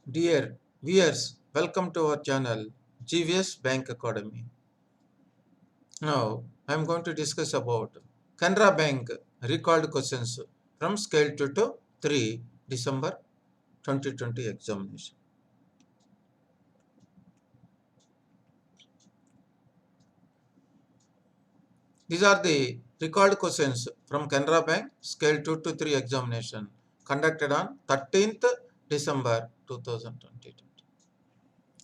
Dear viewers, welcome to our channel GVS Bank Academy. Now, I am going to discuss about Canara Bank recalled questions from Scale 2 to 3 December 2020 examination. These are the recalled questions from Canara Bank Scale 2 to 3 examination conducted on 13th December 2020.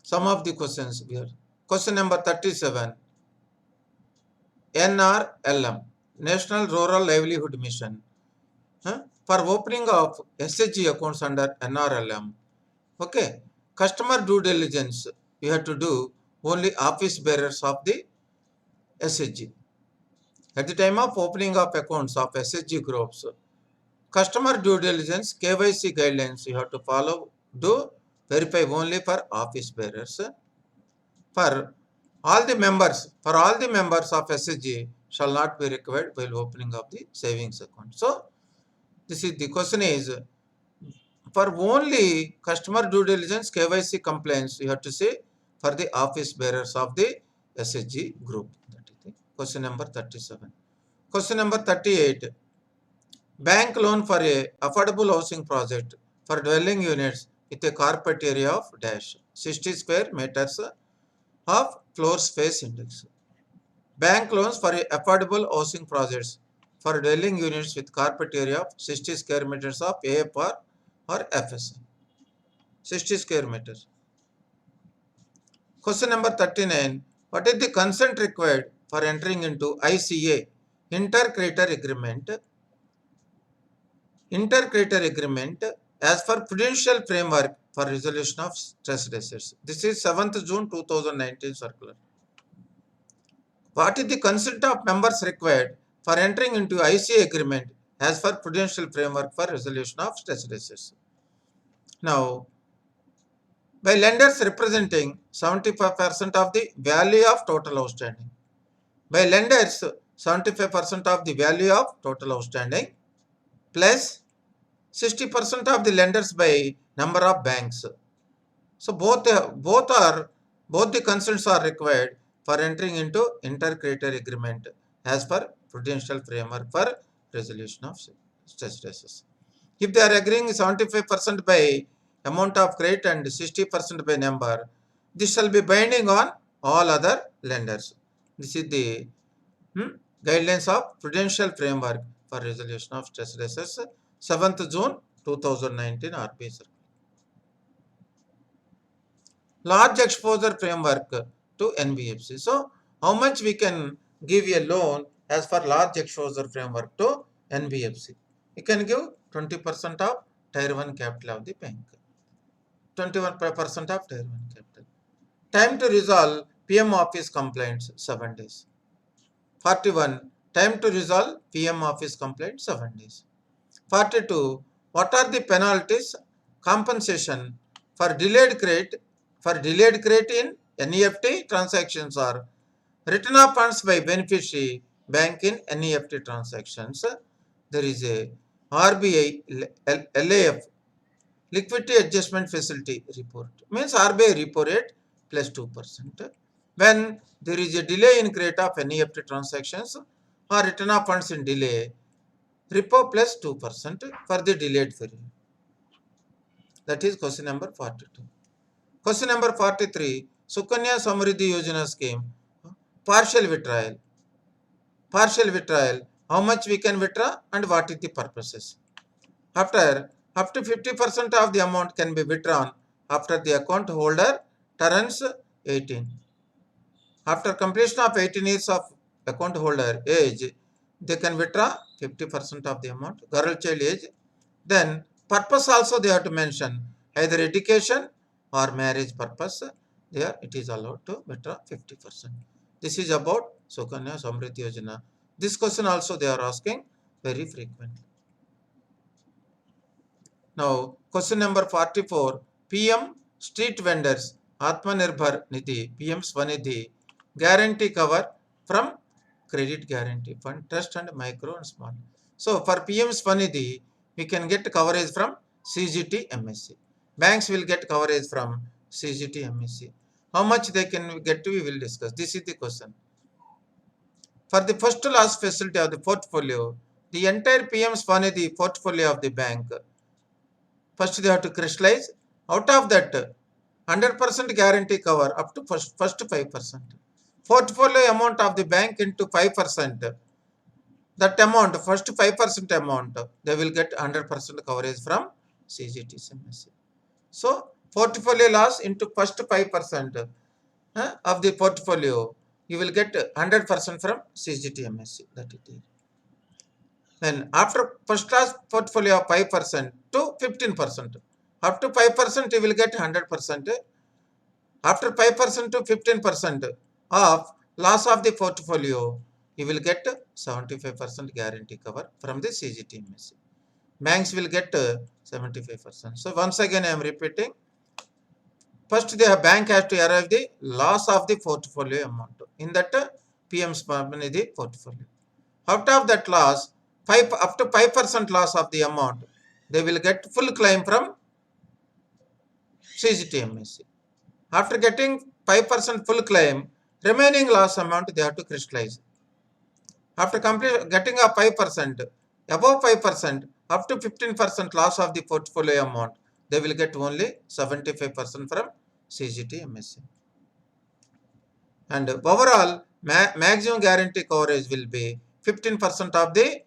Some of the questions here. Question number 37. NRLM, National Rural Livelihood Mission, for opening of SHG accounts under NRLM. Okay, customer due diligence you have to do only office bearers of the SHG. At the time of opening of accounts of SHG groups, customer due diligence KYC guidelines you have to follow, do verify only for office bearers. For all the members of SHG shall not be required while opening of the savings account. So this is the question is for only customer due diligence KYC compliance you have to say for the office bearers of the SHG group. That is the question number 37. Question number 38. Bank loan for a affordable housing project for dwelling units with a carpet area of dash 60 square meters of floor space index. Bank loans for affordable housing projects for dwelling units with carpet area of 60 square meters of AFR or FSI. 60 square meters. Question number 39. What is the consent required for entering into ICA, Inter-Creditor Agreement? Inter-Creditor Agreement as for Prudential Framework for Resolution of Stressed Assets. This is 7th June 2019 circular. What is the consent of members required for entering into ICA agreement as per Prudential Framework for Resolution of Stressed Assets? Now, by lenders representing 75% of the value of total outstanding. By lenders, 75% of the value of total outstanding plus 60% of the lenders by number of banks. So both the consents are required for entering into inter-creditor agreement as per Prudential Framework for Resolution of Stressed Assets. If they are agreeing 75% by amount of credit and 60% by number, this shall be binding on all other lenders. This is the guidelines of Prudential Framework for Resolution of Stressed Assets, 7th June 2019 RBI circular. Large exposure framework to NBFC. So, how much we can give a loan as for large exposure framework to NBFC? You can give 20% of Tier 1 capital of the bank. 21% of Tier 1 capital. Time to resolve PM office complaints 7 days. 41. Time to resolve PM office complaints 7 days. 42. What are the penalties, compensation for delayed credit in NEFT transactions or return of funds by beneficiary bank in NEFT transactions? There is a RBI LAF liquidity adjustment facility report, means RBI repo rate plus 2%. When there is a delay in credit of NEFT transactions or return of funds in delay, repo plus 2% for the delayed period. That is question number 42. Question number 43. Sukanya Samriddhi Yojana scheme. Partial withdrawal. Partial withdrawal. How much we can withdraw and what is the purposes? After up to 50% of the amount can be withdrawn after the account holder turns 18. After completion of 18 years of account holder age, they can withdraw 50% of the amount, girl child age. Then purpose also they have to mention either education or marriage purpose. There it is allowed to withdraw 50%. This is about Sukanya Samriddhi Yojana. This question also they are asking very frequently. Now question number 44. PM street vendors Atmanirbhar Nidhi, PM Swanidhi guarantee cover from credit guarantee fund, trust and micro and small. So for PM Swanidhi, we can get coverage from CGT MSC. banks will get coverage from CGT MSE. How much they can get, we will discuss. This is the question. For the first loss facility of the portfolio, the entire PM Swanidhi portfolio of the bank, first they have to crystallize. Out of that, 100% guarantee cover up to first 5%. Portfolio amount of the bank into 5%. That amount, first 5% amount, they will get 100% coverage from CGT MSE. So, portfolio loss into first 5% of the portfolio, you will get 100% from CGT MSE. That it is. Then after first class portfolio of 5% to 15%. Up to 5% you will get 100%. After 5% to 15% of loss of the portfolio, you will get 75% guarantee cover from the CGT MSE. Banks will get 75%. So once again I am repeating. First the bank has to arrive the loss of the portfolio amount. In that PM the portfolio. Out of that loss, up to 5% loss of the amount, they will get full claim from CGT MSE. After getting 5% full claim, remaining loss amount they have to crystallize. After getting a 5%, above 5%, up to 15% loss of the portfolio amount, they will get only 75% from CGT MSE. And overall, maximum guarantee coverage will be 15% of the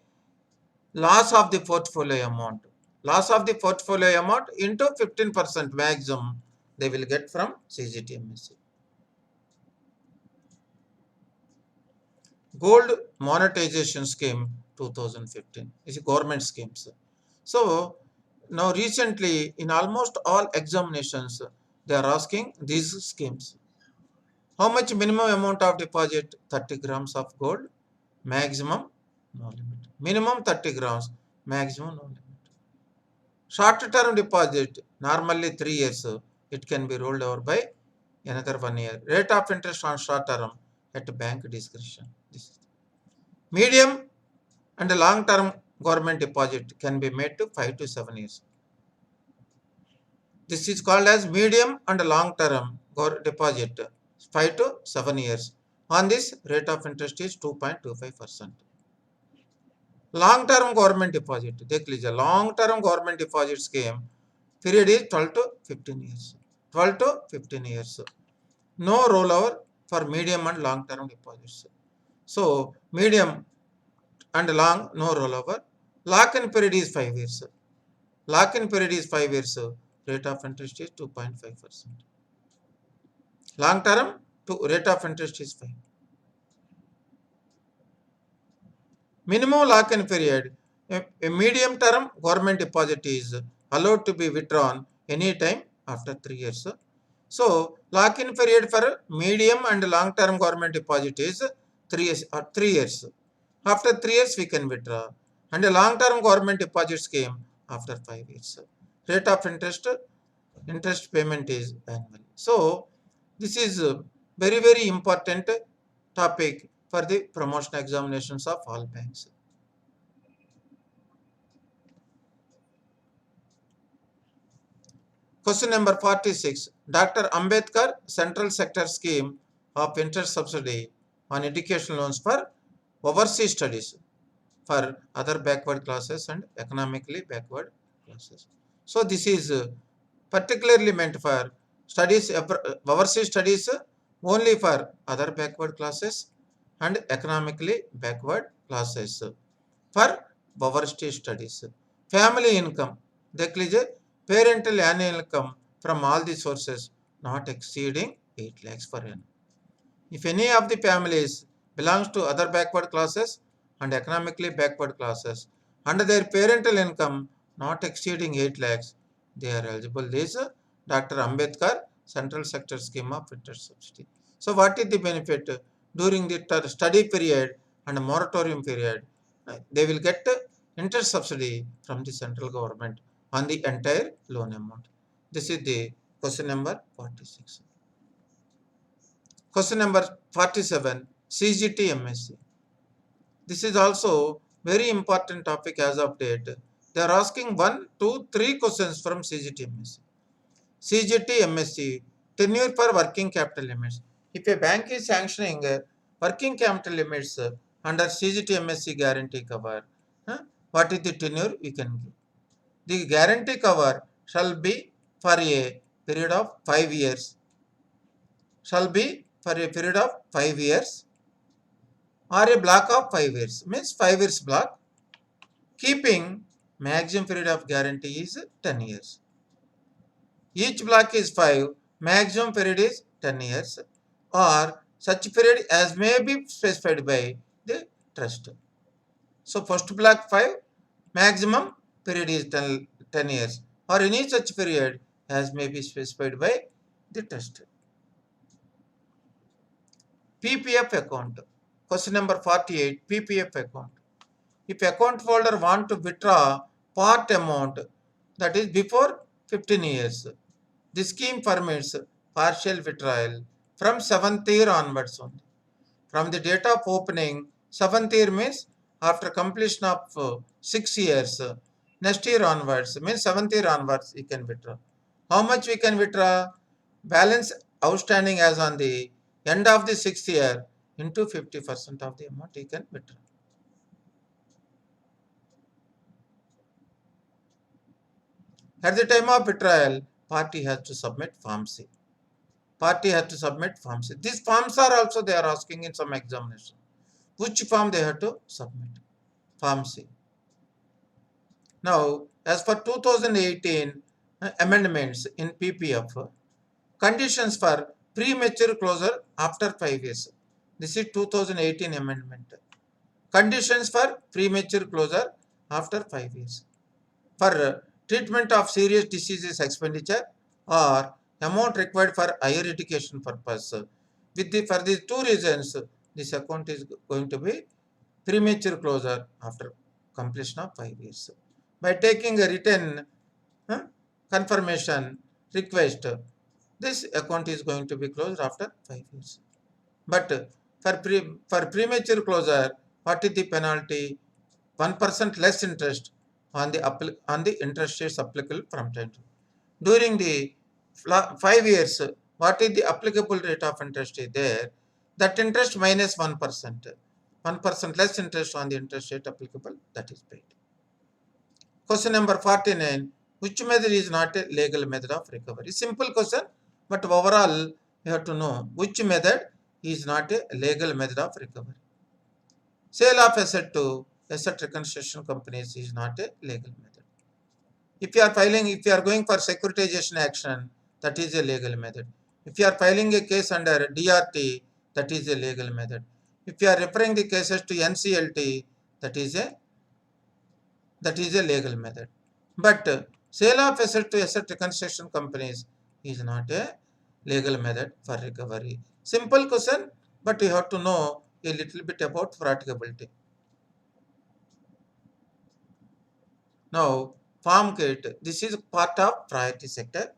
loss of the portfolio amount. Loss of the portfolio amount into 15% maximum they will get from CGT MSE. Gold monetization scheme 2015 is a government scheme. So now recently in almost all examinations they are asking these schemes. How much minimum amount of deposit? 30 grams of gold, maximum no limit. Minimum 30 grams, maximum no limit. Short term deposit, normally 3 years, it can be rolled over by another 1 year. Rate of interest on short term at bank discretion. Medium and long term government deposit can be made to 5 to 7 years. This is called as medium and long term deposit, 5 to 7 years. On this, rate of interest is 2.25%. Long term government deposit, देख लीजिए long term government deposit scheme period is 12 to 15 years. 12 to 15 years. No rollover for medium and long term deposits. So medium and long, no rollover. Lock-in period is 5 years. Lock-in period is 5 years. Rate of interest is 2.5%. Long term, rate of interest is 5. Minimum lock-in period, a medium term government deposit is allowed to be withdrawn anytime after 3 years. So lock-in period for medium and long term government deposit is 3 years. 3 years. After 3 years we can withdraw. And a long term government deposit scheme after 5 years. Rate of interest payment is annual. So this is a very, very important topic for the promotion examinations of all banks. Question number 46. Dr. Ambedkar Central Sector Scheme of Interest Subsidy on Education Loans for Overseas Studies for other backward classes and economically backward classes. So this is particularly meant for studies, overseas studies only for other backward classes and economically backward classes for overseas studies. Family income, देख लीजिए parental annual income from all the sources not exceeding 8 lakhs per annum. If any of the families belongs to other backward classes and economically backward classes and their parental income not exceeding 8 lakhs, they are eligible. This is Dr. Ambedkar Central Sector Scheme of Interest Subsidy. So what is the benefit? During the study period and moratorium period, they will get interest subsidy from the central government on the entire loan amount. This is the question number 46. Question number 47, CGT MSE. This is also very important topic as of date. They are asking 1, 2, 3 questions from CGT MSE. CGT MSC, tenure for working capital limits. If a bank is sanctioning working capital limits under CGT MSC guarantee cover, what is the tenure we can give? The guarantee cover shall be for a period of 5 years. Shall be for a period of 5 years or a block of 5 years. Means 5 years block. Keeping maximum period of guarantee is 10 years. Each block is 5, maximum period is 10 years, or such period as may be specified by the trust. So first block 5, maximum period is 10 years, or any such period as may be specified by the trust. PPF account. Question number 48, PPF account. If account holder want to withdraw part amount, that is before 15 years, the scheme permits partial withdrawal from 7th year onwards only. From the date of opening, 7th year means after completion of 6 years, next year onwards, means 7th year onwards, you can withdraw. How much we can withdraw? Balance outstanding as on the end of the 6th year into 50% of the amount you can withdraw. At the time of withdrawal, party has to submit Form C. Party has to submit Form C. These forms are also they are asking in some examination. Which form they have to submit? Form C. Now, as for 2018 amendments in PPF, conditions for premature closure after 5 years. This is 2018 amendment. Conditions for premature closure after 5 years. For treatment of serious diseases expenditure or amount required for higher education purpose. For these two reasons, this account is going to be premature closure after completion of 5 years. By taking a written confirmation request, this account is going to be closed after 5 years. But for premature closure, what is the penalty? 1% less interest on the interest rates applicable from time to time. During the 5 years, what is the applicable rate of interest is there? That interest minus 1%. 1% less interest on the interest rate applicable, that is paid. Question number 49. Which method is not a legal method of recovery? Simple question, but overall you have to know which method is not a legal method of recovery. Sale of asset to asset reconstruction companies is not a legal method. If you are going for securitization action, that is a legal method. If you are filing a case under DRT, that is a legal method. If you are referring the cases to NCLT, that is a legal method. But sale of asset to asset reconstruction companies is not a legal method for recovery. Simple question, but you have to know a little bit about practicability. Now, farm credit, this is part of priority sector.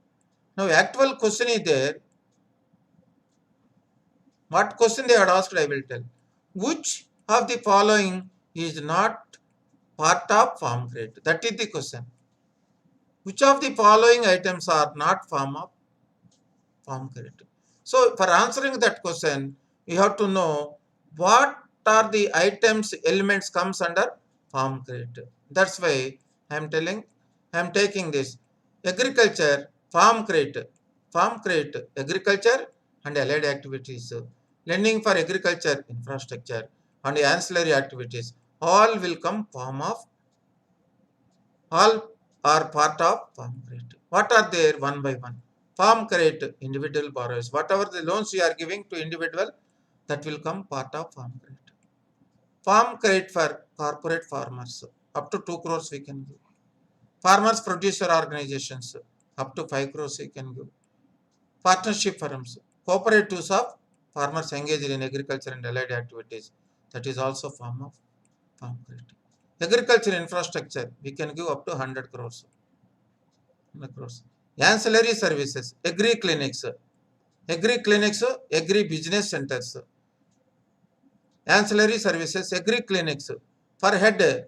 Now, actual question is there. What question they had asked, I will tell. Which of the following is not part of farm credit? That is the question. Which of the following items are not form of farm credit? So, for answering that question, you have to know what are the items, elements comes under farm credit. That's why I am taking this. Agriculture, farm credit, agriculture and allied activities, lending for agriculture, infrastructure and ancillary activities, all will come all are part of farm credit. What are there one by one? Farm credit, individual borrowers. Whatever the loans you are giving to individual, that will come part of farm credit. Farm credit for corporate farmers, up to 2 crores we can give. Farmers producer organizations, up to 5 crores we can give. Partnership firms, cooperatives of farmers engaged in agriculture and allied activities, that is also form of farm credit. Agriculture infrastructure, we can give up to 100 crores. 100 crores. Ancillary services, agri clinics, agri business centers. Ancillary services, agri clinics. For head,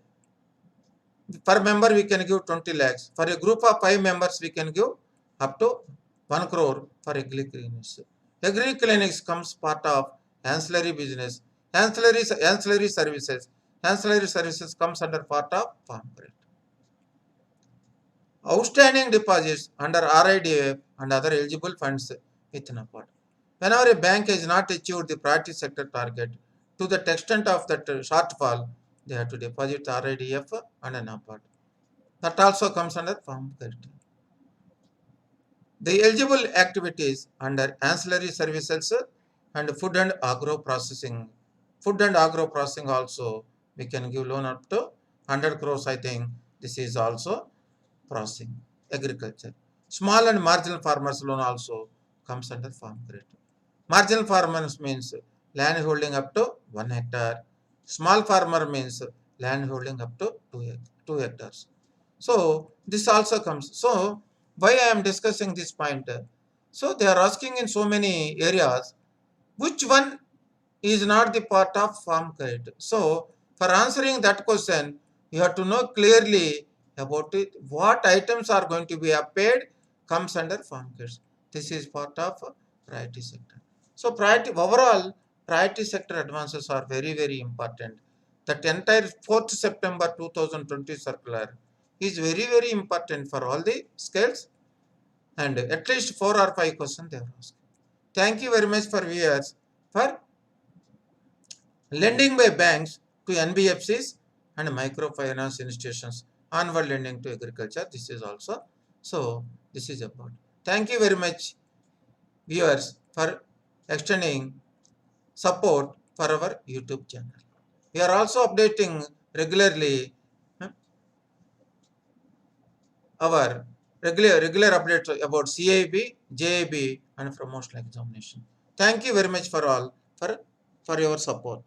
per member we can give 20 lakhs. For a group of 5 members we can give up to 1 crore for agri clinics. Agri clinics comes part of ancillary business, ancillary services. Ancillary services comes under part of farm credit. Outstanding deposits under RIDF and other eligible funds with NABARD. Whenever a bank has not achieved the priority sector target, to the extent of that shortfall, they have to deposit RIDF and NABARD. That also comes under farm credit. The eligible activities under ancillary services and food and agro processing. Food and agro processing also we can give loan up to 100 crores. I think this is also processing, agriculture. Small and marginal farmers loan also comes under farm credit. Marginal farmers means land holding up to 1 hectare. Small farmer means land holding up to 2 hectares. So this also comes. So why I am discussing this point? So they are asking in so many areas, which one is not the part of farm credit? So for answering that question, you have to know clearly about it. What items are going to be paid comes under farm credit. This is part of priority sector. So overall priority sector advances are very, very important. That entire 4th September 2020 circular is very, very important for all the scales, and at least 4 or 5 questions they are asked. Thank you very much for viewers for lending by banks to NBFCs and microfinance institutions, onward lending to agriculture. This is also, so this is about. Thank you very much viewers for extending support for our YouTube channel. We are also updating regularly our regular updates about CIB, JIB and promotional examination. Thank you very much for all for your support.